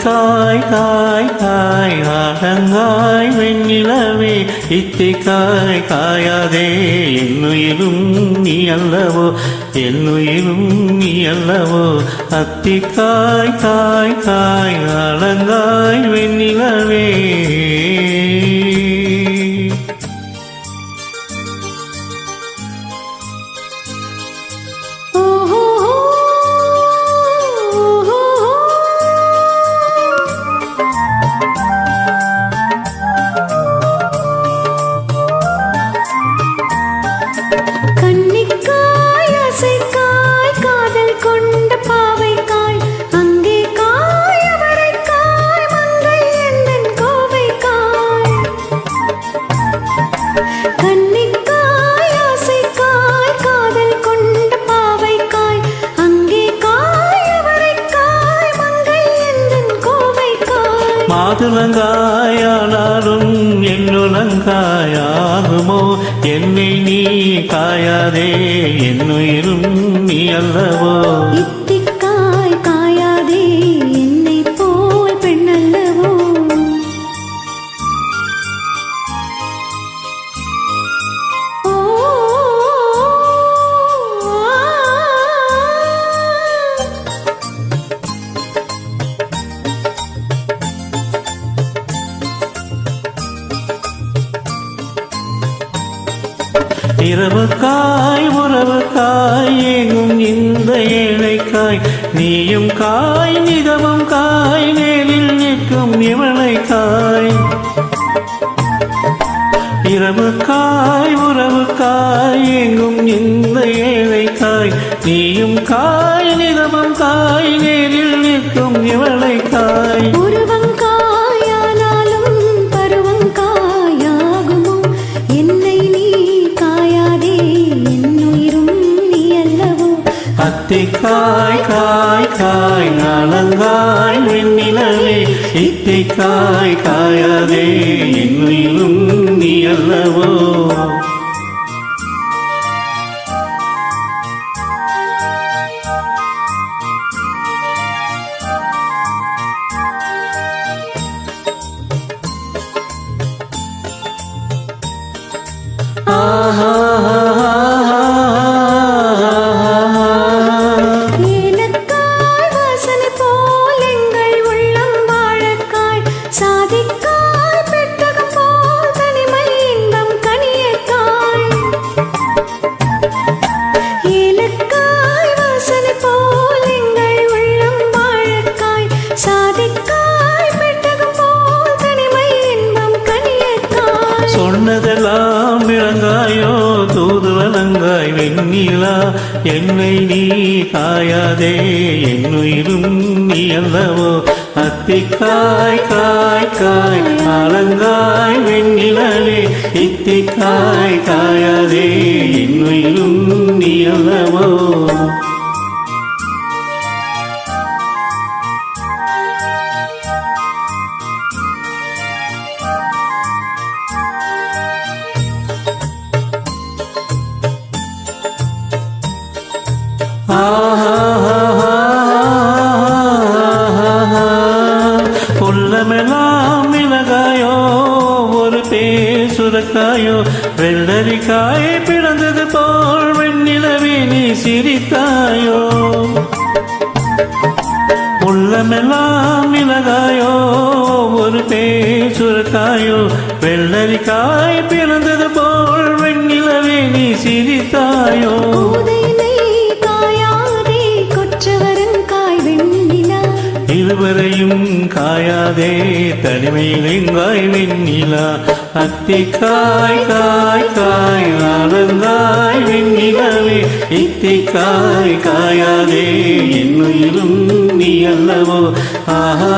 இத்திக்காய் காய் காய் ஆடங்காய் வெண்ணிலவே இத்திக்காய் காயாதே என்னுயிரும் நீ அல்லவோ என்னுயிரும் நீ அல்லவோ அத்திக்காய் காய் காய் ஆடங்காய் வெண்ணிலவே மாதுளங்காயானாலும் என்னுலங்காயாகுமோ என்னை நீ காயாதே என்னுயிரும் நீ அல்லவோ இத்திக்காய் காயாதே என்னை போல் பெண்ணல்லவோ இரவுக்காய் உறவுக்காய் ஏங்கும் இந்த ஏழைக்காய் நீயும் காய் நிதமும் காய் நேரில் நிற்கும் இவளைக்காய் இரவுக்காய் உறவுக்காய் ஏங்கும் இந்த ஏழைக்காய் நீயும் காய் நிதமும் காய் நேரில் நிற்கும் இவளைக்காய் இத்திக்காய் காய் காய் நாளங்காய் வெண்ணிலவே இத்திக்காய் காயாதே என்னுயிரும் நீ அல்லவோ ஆஹா சொன்னதெல்லாம் விளங்காயோ தூதுவலங்காய் வெண்ணிலா என்னை நீ காயாதே என்னுயிரும் நீ அல்லவோ அத்திக்காய் காய் காய் ஆலங்காய் வெண்ணிலே இத்திக்காய் காயாதே என்னுயிரும் நீ அல்லவோ கொல்லமெல்லாம் மிளகாயோ ஒரு பேசுரக்காயோ வெள்ளரிக்காய் பிறந்தது போல் வெண்ணிலவே நீ சிரித்தாயோ உள்ளமெல்லாம் மிளகாயோ ஒரு பேசுரக்காயோ வெள்ளரிக்காய் பிறந்தது போல் வெண்ணிலவே நீ சிரித்தாயோ இருவரையும் காயாதே தனிமையில் எங்காய் வெண்ணிலா அத்திக்காய் காய் காய் ஆனந்தாய் வெண்ணிலவே இத்திக்காய் காயாதே என்னுயிரும் நீ அல்லவோ ஆஹா